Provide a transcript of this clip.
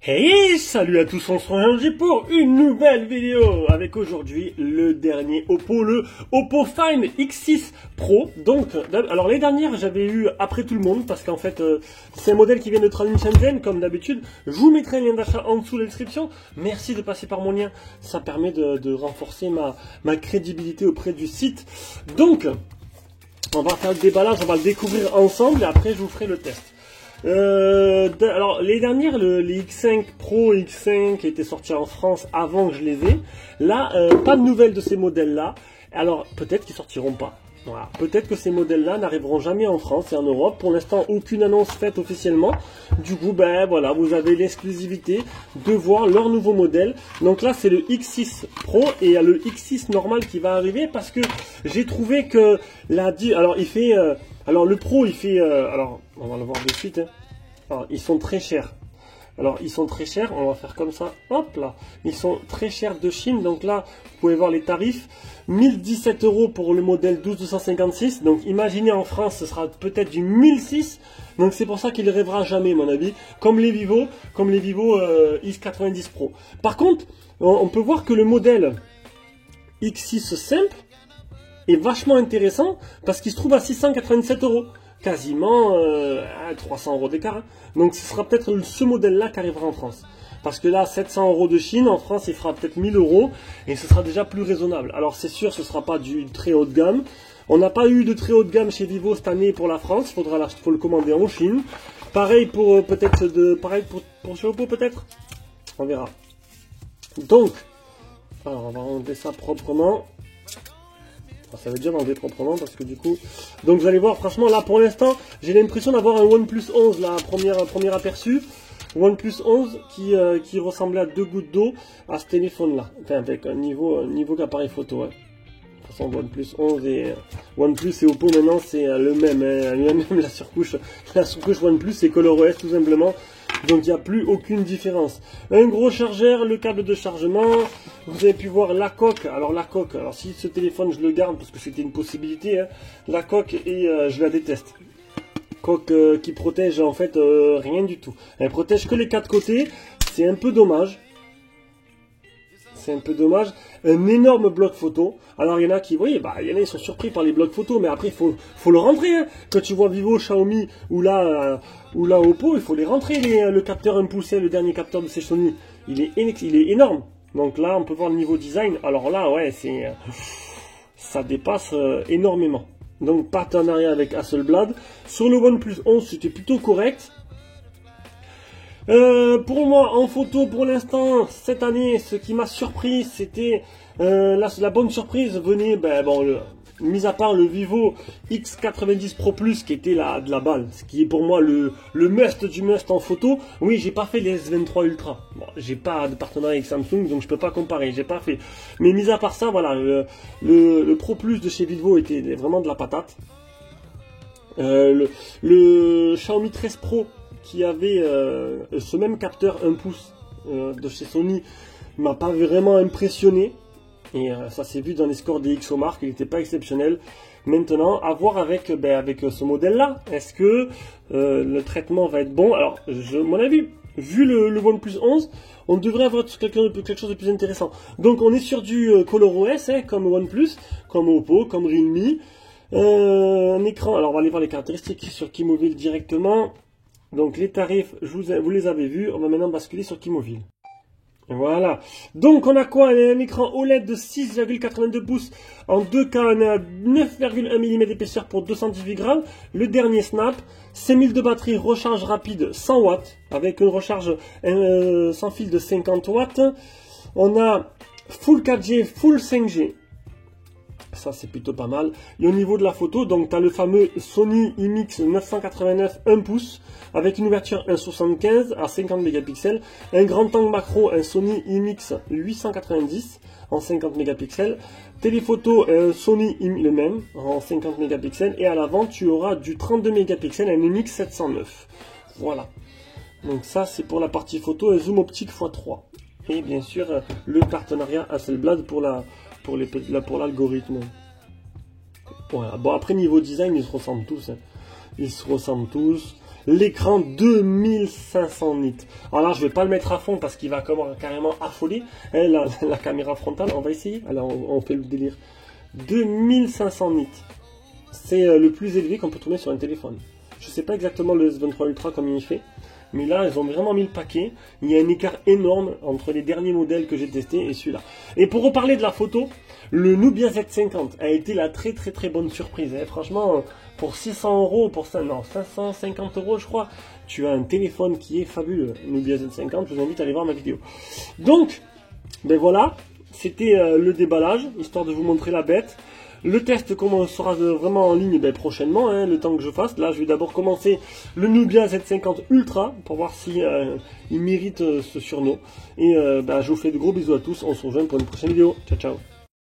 Hey, salut à tous, on se retrouve pour une nouvelle vidéo avec aujourd'hui le dernier Oppo, le Oppo Find X6 Pro. Donc, alors les dernières j'avais eu après tout le monde parce qu'en fait c'est un modèle qui vient de Trading Shenzhen comme d'habitude. Je vous mettrai le lien d'achat en dessous de la description. Merci de passer par mon lien, ça permet de renforcer ma crédibilité auprès du site. Donc, on va faire le déballage, on va le découvrir ensemble et après je vous ferai le test. Alors les dernières, les X5 Pro, X5 qui étaient sortis en France avant que je les ai. Là, pas de nouvelles de ces modèles-là. Alors peut-être qu'ils sortiront pas. Voilà. Peut-être que ces modèles-là n'arriveront jamais en France et en Europe. Pour l'instant, aucune annonce faite officiellement. Du coup, ben voilà, vous avez l'exclusivité de voir leur nouveau modèle. Donc là, c'est le X6 Pro et il y a le X6 normal qui va arriver parce que j'ai trouvé que alors il fait, alors le Pro, il fait, alors on va le voir de suite. Hein. Alors, ils sont très chers. Alors, ils sont très chers. On va faire comme ça. Hop là. Ils sont très chers de Chine. Donc là, vous pouvez voir les tarifs. 1017 € pour le modèle 12256. Donc, imaginez en France, ce sera peut-être du 1006. Donc, c'est pour ça qu'il ne rêvera jamais, à mon avis. Comme les Vivo X90 Pro. Par contre, on peut voir que le modèle X6 simple est vachement intéressant parce qu'il se trouve à 697 €. Quasiment 300 € d'écart. Hein. Donc ce sera peut-être ce modèle-là qui arrivera en France. Parce que là, 700 € de Chine, en France, il fera peut-être 1000 € et ce sera déjà plus raisonnable. Alors c'est sûr, ce ne sera pas du très haut de gamme. On n'a pas eu de très haut de gamme chez Vivo cette année pour la France. Faut le commander en Chine. Pareil pour pareil pour chez Oppo peut-être. On verra. Donc, alors on va enlever ça proprement. Ça veut dire d'enlever proprement parce que du coup... Donc vous allez voir, franchement, là pour l'instant, j'ai l'impression d'avoir un OnePlus 11, là, premier aperçu. OnePlus 11 qui ressemblait à 2 gouttes d'eau à ce téléphone-là. Enfin, avec un niveau qu'appareil photo. Ouais. De toute façon, OnePlus 11 et OnePlus et Oppo maintenant, c'est le même. Hein, même la surcouche OnePlus, c'est ColorOS tout simplement. Donc il n'y a plus aucune différence. Un gros chargeur, le câble de chargement. Vous avez pu voir la coque. Alors la coque, alors si ce téléphone je le garde parce que c'était une possibilité, hein, la coque et je la déteste. Coque qui protège en fait rien du tout. Elle protège que les quatre côtés. C'est un peu dommage. C'est un peu dommage. Un énorme bloc photo. Alors il y en a qui, oui, bah il y en a ils sont surpris par les blocs photos, mais après faut le rentrer. Hein. Quand tu vois Vivo, Xiaomi ou là Oppo, il faut les rentrer. Le capteur 1 pouce, le dernier capteur de ces Sony, il est énorme. Donc là on peut voir le niveau design. Alors là ouais ça dépasse énormément. Donc partenariat avec Hasselblad. Sur le OnePlus 11 c'était plutôt correct. Pour moi, en photo, pour l'instant, cette année, ce qui m'a surpris, c'était la bonne surprise venait, mis à part le Vivo X90 Pro Plus qui était de la balle, ce qui est pour moi le must du must en photo. Oui, j'ai pas fait les S23 Ultra. Bon, j'ai pas de partenariat avec Samsung, donc je peux pas comparer. J'ai pas fait. Mais mis à part ça, voilà, le Pro Plus de chez Vivo était vraiment de la patate. Le Xiaomi 13 Pro qui avait ce même capteur 1 pouce de chez Sony m'a pas vraiment impressionné et ça s'est vu dans les scores des XOMark, il n'était pas exceptionnel. Maintenant à voir avec ce modèle là, est-ce que le traitement va être bon? Alors mon avis, vu le OnePlus 11, on devrait avoir quelque chose de plus intéressant. Donc on est sur du ColorOS hein, comme OnePlus, comme Oppo, comme Realme. Un écran, alors on va aller voir les caractéristiques sur Kimobile directement. Donc les tarifs, vous les avez vus, on va maintenant basculer sur Kimobile. Voilà. Donc on a quoi? Un écran OLED de 6,82 pouces en 2K, on est à 9,1 mm d'épaisseur pour 218 grammes. Le dernier Snap, 5000 de batterie, recharge rapide 100 watts, avec une recharge sans fil de 50 watts. On a Full 4G, Full 5G. Ça c'est plutôt pas mal. Et au niveau de la photo, donc tu as le fameux Sony IMX 989 1 pouce avec une ouverture 1.75 à 50 mégapixels, un grand angle macro, un Sony IMX 890 en 50 mégapixels, téléphoto Sony le même en 50 mégapixels et à l'avant tu auras du 32 mégapixels, un IMX 709. Voilà. Donc ça c'est pour la partie photo, un zoom optique x3. Et bien sûr le partenariat Hasselblad pour l'algorithme. Voilà. Bon après niveau design ils se ressemblent tous. Hein. Ils se ressemblent tous. l'écran 2500 nits. Alors là, je vais pas le mettre à fond parce qu'il va carrément affoler. Hein, la caméra frontale, on va essayer. Alors, on fait le délire. 2500 nits. C'est le plus élevé qu'on peut trouver sur un téléphone. Je sais pas exactement le S23 Ultra combien il fait. Mais là, ils ont vraiment mis le paquet. Il y a un écart énorme entre les derniers modèles que j'ai testés et celui-là. Et pour reparler de la photo, le Nubia Z50 a été la très bonne surprise. Hein. Franchement, pour 600 €, pour ça, non, 550 € je crois, tu as un téléphone qui est fabuleux. Nubia Z50, je vous invite à aller voir ma vidéo. Donc, ben voilà, c'était le déballage, histoire de vous montrer la bête. Le test sera vraiment en ligne prochainement, hein, le temps que je fasse. Là, je vais d'abord commencer le Nubia Z50 Ultra pour voir si il mérite ce surnom. Et je vous fais de gros bisous à tous. On se rejoint pour une prochaine vidéo. Ciao, ciao.